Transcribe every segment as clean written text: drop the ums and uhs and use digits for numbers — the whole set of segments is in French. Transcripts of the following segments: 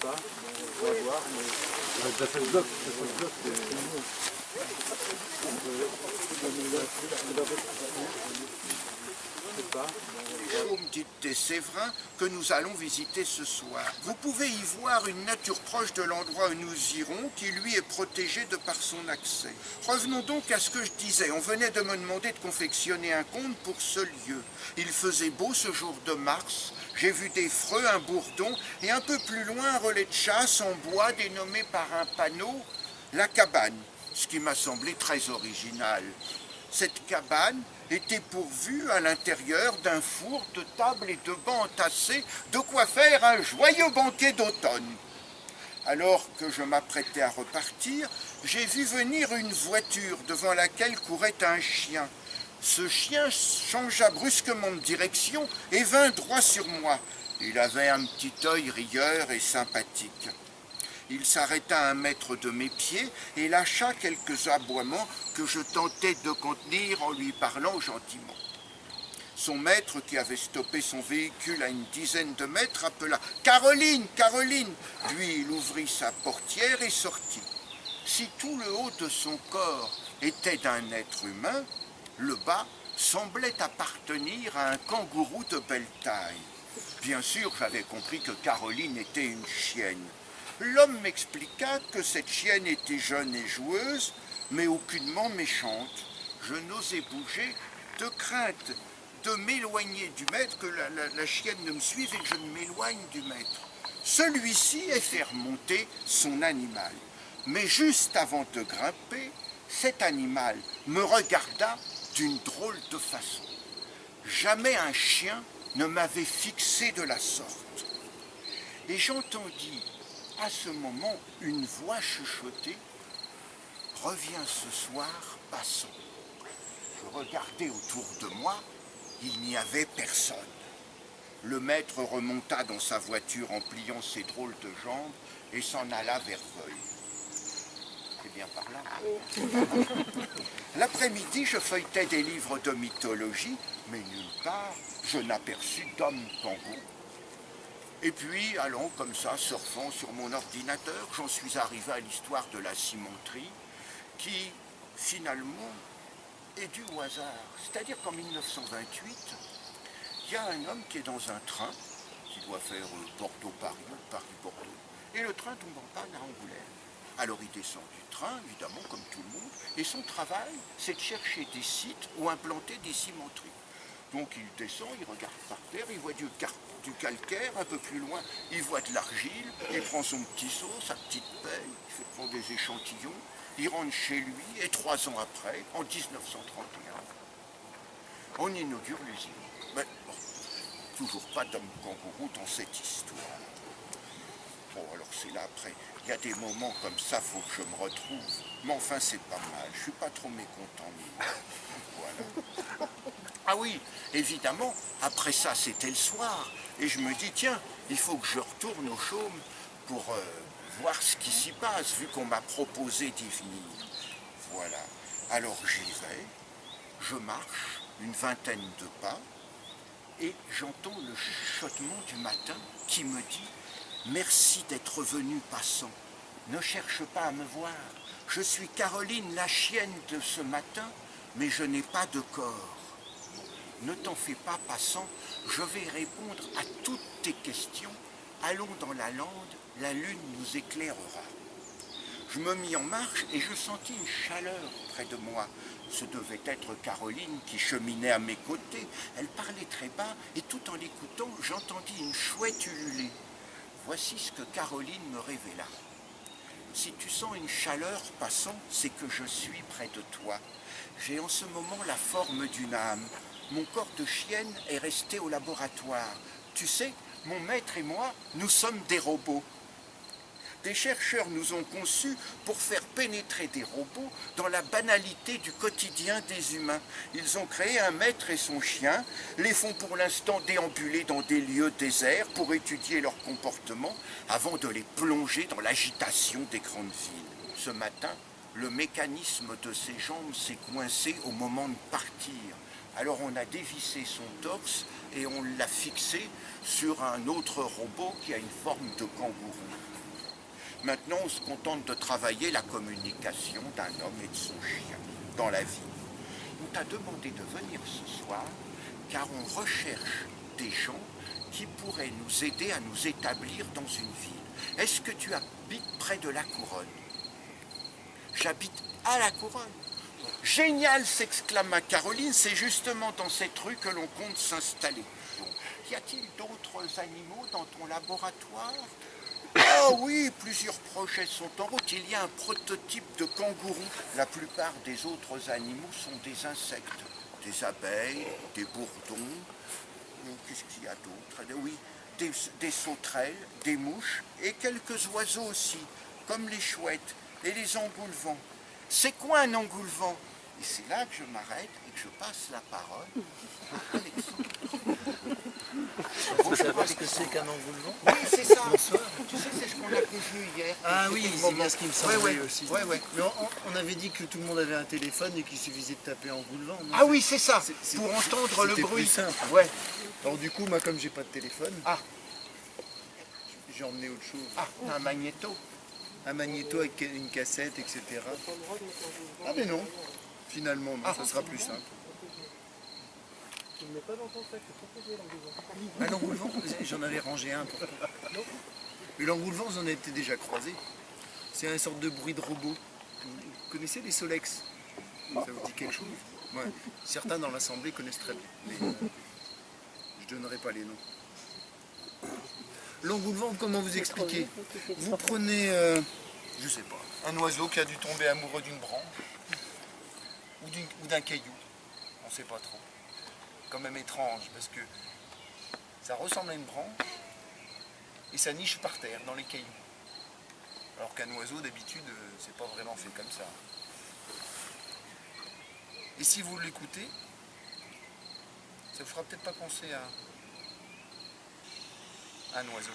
pas. On va voir, mais ça fait le bloc, Chaume dit des Séverins que nous allons visiter ce soir. Vous pouvez y voir une nature proche de l'endroit où nous irons, qui lui est protégé de par son accès. Revenons donc à ce que je disais. On venait de me demander de confectionner un conte pour ce lieu. Il faisait beau ce jour de mars. J'ai vu des freux, un bourdon et un peu plus loin un relais de chasse en bois dénommé par un panneau la cabane, ce qui m'a semblé très original. Cette cabane était pourvue à l'intérieur d'un four, de tables et de bancs entassés, de quoi faire un joyeux banquet d'automne. Alors que je m'apprêtais à repartir, j'ai vu venir une voiture devant laquelle courait un chien. Ce chien changea brusquement de direction et vint droit sur moi. Il avait un petit œil rieur et sympathique. Il s'arrêta à 1 mètre de mes pieds et lâcha quelques aboiements que je tentais de contenir en lui parlant gentiment. Son maître, qui avait stoppé son véhicule à une dizaine de mètres, appela « Caroline, Caroline !» Puis il ouvrit sa portière et sortit. Si tout le haut de son corps était d'un être humain, le bas semblait appartenir à un kangourou de belle taille. Bien sûr, j'avais compris que Caroline était une chienne. L'homme m'expliqua que cette chienne était jeune et joueuse, mais aucunement méchante. Je n'osais bouger de crainte de m'éloigner du maître, que la chienne ne me suive et que je ne m'éloigne du maître. Celui-ci ait fait remonter son animal. Mais juste avant de grimper, cet animal me regarda d'une drôle de façon. Jamais un chien ne m'avait fixé de la sorte. Et j'entendis à ce moment une voix chuchotée « Reviens ce soir, passons ». Je regardai autour de moi, il n'y avait personne. Le maître remonta dans sa voiture en pliant ses drôles de jambes et s'en alla vers Veuil. C'est bien par là. L'après-midi, je feuilletais des livres de mythologie, mais nulle part je n'aperçus d'homme kangourou. Et puis, allant comme ça, surfant sur mon ordinateur, j'en suis arrivé à l'histoire de la cimenterie, qui, finalement, est due au hasard. C'est-à-dire qu'en 1928, il y a un homme qui est dans un train, qui doit faire Bordeaux-Paris, Paris-Bordeaux, et le train tombe en panne à Angoulême. Alors il descend du train, évidemment, comme tout le monde, et son travail, c'est de chercher des sites où implanter des cimenteries. Donc il descend, il regarde par terre, il voit du calcaire, un peu plus loin, il voit de l'argile, il prend son petit seau, sa petite pelle, il fait prendre des échantillons, il rentre chez lui, et 3 ans après, en 1931, on inaugure l'usine. Mais bon, toujours pas d'homme kangourou dans cette histoire. Bon, alors c'est là après, il y a des moments comme ça, faut que je me retrouve. Mais enfin, c'est pas mal, je suis pas trop mécontent. Voilà. Ah oui, évidemment, après ça, c'était le soir. Et je me dis, tiens, il faut que je retourne au Chaume pour voir ce qui s'y passe, vu qu'on m'a proposé d'y venir. Voilà. Alors j'y vais, je marche une vingtaine de pas, et j'entends le chuchotement du matin qui me dit « Merci d'être venu, passant. Ne cherche pas à me voir. Je suis Caroline, la chienne de ce matin, mais je n'ai pas de corps. Ne t'en fais pas, passant, je vais répondre à toutes tes questions. Allons dans la lande, la lune nous éclairera. » Je me mis en marche et je sentis une chaleur près de moi. Ce devait être Caroline qui cheminait à mes côtés. Elle parlait très bas et tout en l'écoutant, j'entendis une chouette ululer. Voici ce que Caroline me révéla. Si tu sens une chaleur passant, c'est que je suis près de toi. J'ai en ce moment la forme d'une âme. Mon corps de chienne est resté au laboratoire. Tu sais, mon maître et moi, nous sommes des robots. Des chercheurs nous ont conçus pour faire pénétrer des robots dans la banalité du quotidien des humains. Ils ont créé un maître et son chien, les font pour l'instant déambuler dans des lieux déserts pour étudier leur comportement avant de les plonger dans l'agitation des grandes villes. Ce matin, le mécanisme de ses jambes s'est coincé au moment de partir. Alors on a dévissé son torse et on l'a fixé sur un autre robot qui a une forme de kangourou. Maintenant, on se contente de travailler la communication d'un homme et de son chien dans la vie. On t'a demandé de venir ce soir car on recherche des gens qui pourraient nous aider à nous établir dans une ville. Est-ce que tu habites près de la Couronne? J'habite à la Couronne. Génial, s'exclama Caroline, c'est justement dans cette rue que l'on compte s'installer. Y a-t-il d'autres animaux dans ton laboratoire? Ah oui, plusieurs projets sont en route. Il y a un prototype de kangourou. La plupart des autres animaux sont des insectes. Des abeilles, des bourdons. Qu'est-ce qu'il y a d'autre? Oui, des sauterelles, des mouches et quelques oiseaux aussi, comme les chouettes et les engoulevents. C'est quoi un engoulevent? Et c'est là que je m'arrête et que je passe la parole à Alexandre. Vous savez ce que c'est qu'un engoulevent? Oui, c'est ça. Bonsoir. Tu sais, c'est ce qu'on a convenu hier. Ah oui, c'est bien ce qui me semblait ouais, aussi. Ouais. Mais on avait dit que tout le monde avait un téléphone et qu'il suffisait de taper engoulevent. Non? Ah oui, c'est ça, C'est- pour entendre le c'était bruit. plus simple. Ouais. Alors du coup, moi comme j'ai pas de téléphone, Ah, j'ai emmené autre chose. un magnéto. Un magnéto avec une cassette, etc. Ah mais non, finalement, non, ça sera plus simple. Un engoulevent, j'en avais rangé un pour toi. Mais l'engoulevent, vous en avez peut-être déjà croisé. C'est une sorte de bruit de robot. Vous connaissez les Solex? Ça vous dit quelque chose? Ouais. Certains dans l'assemblée connaissent très bien. Mais je ne donnerai pas les noms. L'engoulevent, comment vous expliquer? Vous prenez, je sais pas, un oiseau qui a dû tomber amoureux d'une branche ou d'un caillou. On ne sait pas trop. Quand même étrange parce que ça ressemble à une branche et ça niche par terre dans les cailloux. Alors qu'un oiseau d'habitude c'est pas vraiment fait comme ça. Et si vous l'écoutez, ça vous fera peut-être pas penser à un oiseau.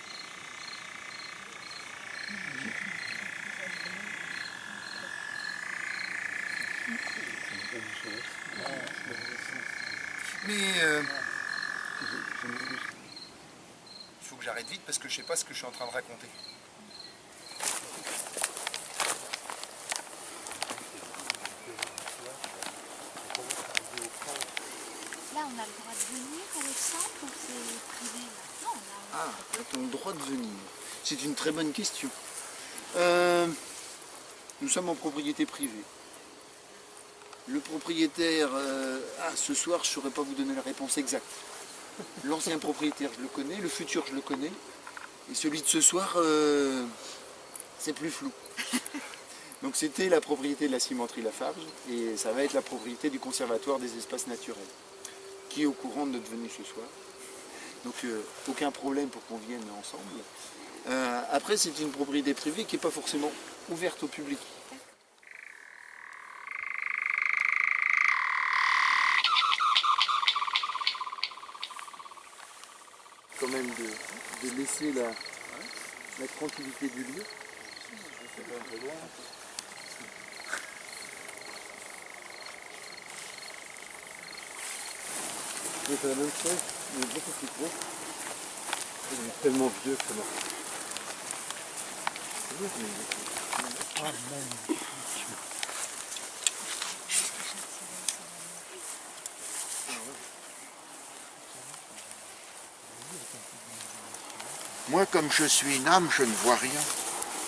Mais il faut que j'arrête vite parce que je sais pas ce que je suis en train de raconter. Là, on a le droit de venir, Alexandre, ou c'est privé là? Non, là, Ah, tu as le droit de venir. C'est une très bonne question. Nous sommes en propriété privée. Le propriétaire, ce soir, je ne saurais pas vous donner la réponse exacte. L'ancien propriétaire, je le connais, le futur, je le connais. Et celui de ce soir, c'est plus flou. Donc c'était la propriété de la cimenterie Lafarge et ça va être la propriété du conservatoire des espaces naturels, qui est au courant de notre venue ce soir. Donc aucun problème pour qu'on vienne ensemble. Après, c'est une propriété privée qui n'est pas forcément ouverte au public. Quand même de laisser la tranquillité du lieu. C'est un peu loin. C'est la même chose, mais beaucoup plus gros. Il est tellement vieux que là. Moi, comme je suis une âme, je ne vois rien.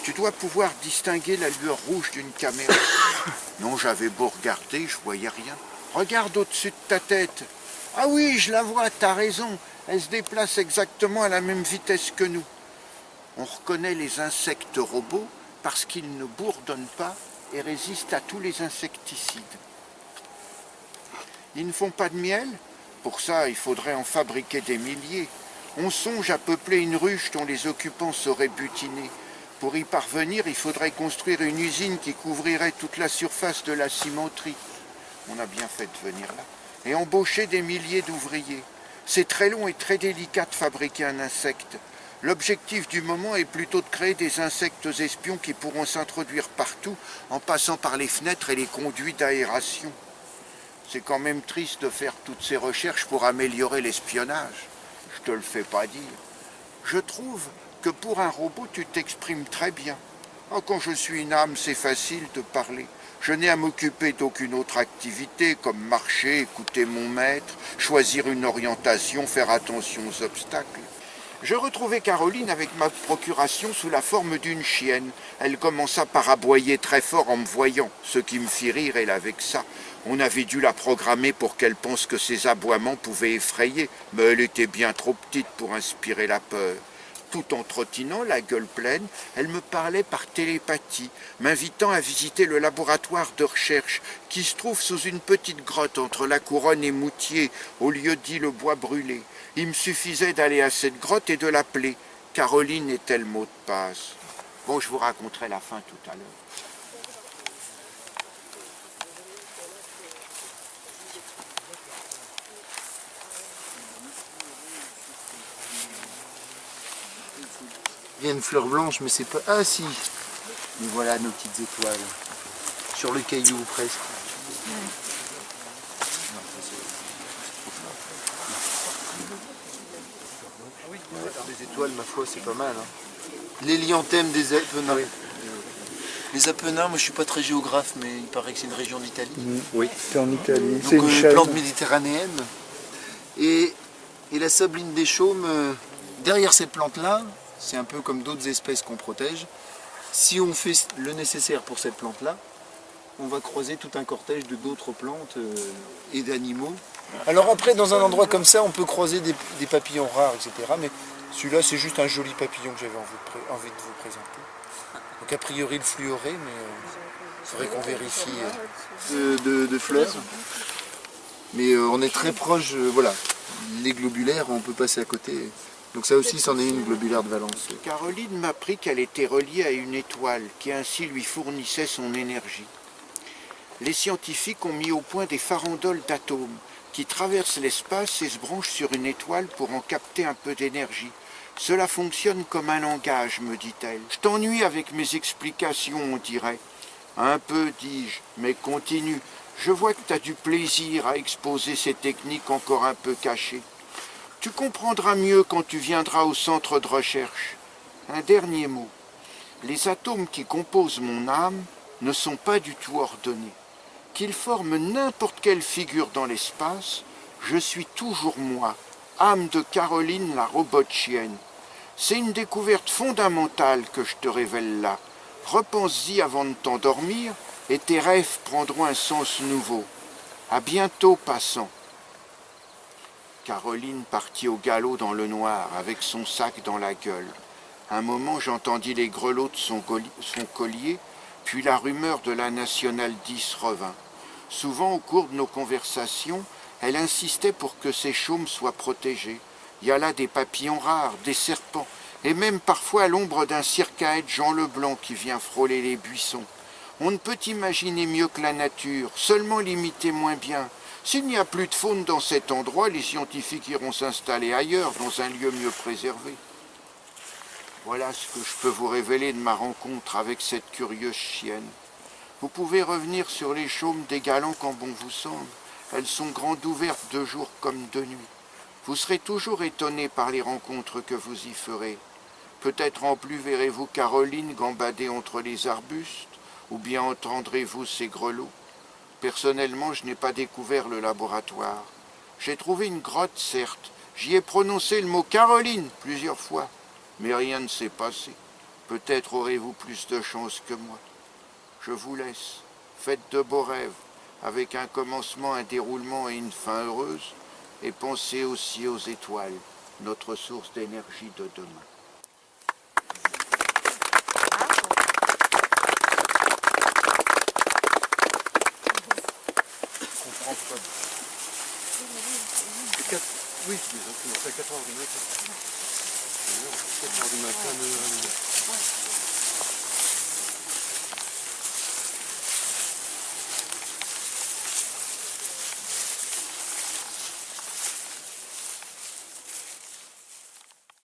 Tu dois pouvoir distinguer la lueur rouge d'une caméra. Non, j'avais beau regarder, je voyais rien. Regarde au-dessus de ta tête. Ah oui, je la vois, t'as raison. Elle se déplace exactement à la même vitesse que nous. On reconnaît les insectes robots parce qu'ils ne bourdonnent pas et résistent à tous les insecticides. Ils ne font pas de miel. Pour ça, il faudrait en fabriquer des milliers. On songe à peupler une ruche dont les occupants seraient butinés. Pour y parvenir, il faudrait construire une usine qui couvrirait toute la surface de la cimenterie. On a bien fait de venir là. Et embaucher des milliers d'ouvriers. C'est très long et très délicat de fabriquer un insecte. L'objectif du moment est plutôt de créer des insectes espions qui pourront s'introduire partout en passant par les fenêtres et les conduits d'aération. C'est quand même triste de faire toutes ces recherches pour améliorer l'espionnage. Je te le fais pas dire. Je trouve que pour un robot, tu t'exprimes très bien. Oh, quand je suis une âme, c'est facile de parler. Je n'ai à m'occuper d'aucune autre activité, comme marcher, écouter mon maître, choisir une orientation, faire attention aux obstacles. Je retrouvai Caroline avec ma procuration sous la forme d'une chienne. Elle commença par aboyer très fort en me voyant, ce qui me fit rire et la vexa. On avait dû la programmer pour qu'elle pense que ses aboiements pouvaient effrayer, mais elle était bien trop petite pour inspirer la peur. Tout en trottinant, la gueule pleine, elle me parlait par télépathie, m'invitant à visiter le laboratoire de recherche qui se trouve sous une petite grotte entre la Couronne et Moutier, au lieu dit le bois brûlé. Il me suffisait d'aller à cette grotte et de l'appeler. Caroline était le mot de passe. Bon, je vous raconterai la fin tout à l'heure. Il y a une fleur blanche, mais c'est pas... Ah si. Mais voilà nos petites étoiles. Sur le caillou, presque. Les étoiles, ma foi, c'est pas mal. Hein. L'hélianthème des Apennins. Les Apennins, moi je suis pas très géographe, mais il paraît que c'est une région d'Italie. Oui, c'est en Italie. Donc C'est une chaîne. plante méditerranéenne. Et la sabline des chaumes, derrière ces plantes-là, c'est un peu comme d'autres espèces qu'on protège. Si on fait le nécessaire pour cette plante-là, on va croiser tout un cortège de d'autres plantes et d'animaux. Alors après, dans un endroit comme ça, on peut croiser des papillons rares, etc. Mais celui-là, c'est juste un joli papillon que j'avais envie de vous présenter. Donc a priori, le fluoré, mais il faudrait qu'on vérifie de fleurs. Mais on est très proche, voilà. Les globulaires, on peut passer à côté. Donc ça aussi, c'en est une globulaire de Valence. Caroline m'apprit qu'elle était reliée à une étoile qui ainsi lui fournissait son énergie. Les scientifiques ont mis au point des farandoles d'atomes qui traversent l'espace et se branchent sur une étoile pour en capter un peu d'énergie. Cela fonctionne comme un langage, me dit-elle. Je t'ennuie avec mes explications, on dirait. Un peu, dis-je, mais continue. Je vois que tu as du plaisir à exposer ces techniques encore un peu cachées. Tu comprendras mieux quand tu viendras au centre de recherche. Un dernier mot. Les atomes qui composent mon âme ne sont pas du tout ordonnés. Qu'ils forment n'importe quelle figure dans l'espace, je suis toujours moi, âme de Caroline la robot chienne. C'est une découverte fondamentale que je te révèle là. Repense-y avant de t'endormir et tes rêves prendront un sens nouveau. À bientôt, passant. Caroline partit au galop dans le noir, avec son sac dans la gueule. Un moment, j'entendis les grelots de son collier, puis la rumeur de la Nationale 10 revint. Souvent, au cours de nos conversations, elle insistait pour que ces chaumes soient protégés. Il y a là des papillons rares, des serpents, et même parfois à l'ombre d'un circaète Jean Leblanc qui vient frôler les buissons. On ne peut imaginer mieux que la nature, seulement l'imiter moins bien. S'il n'y a plus de faune dans cet endroit, les scientifiques iront s'installer ailleurs, dans un lieu mieux préservé. Voilà ce que je peux vous révéler de ma rencontre avec cette curieuse chienne. Vous pouvez revenir sur les chaumes des galants quand bon vous semble. Elles sont grandes ouvertes de jour comme de nuit. Vous serez toujours étonné par les rencontres que vous y ferez. Peut-être en plus verrez-vous Caroline gambader entre les arbustes, ou bien entendrez-vous ses grelots. Personnellement, je n'ai pas découvert le laboratoire. J'ai trouvé une grotte, certes. J'y ai prononcé le mot Caroline plusieurs fois. Mais rien ne s'est passé. Peut-être aurez-vous plus de chance que moi. Je vous laisse. Faites de beaux rêves, avec un commencement, un déroulement et une fin heureuse. Et pensez aussi aux étoiles, notre source d'énergie de demain. Oui, c'est à 4h du matin. 4h du matin, 9h.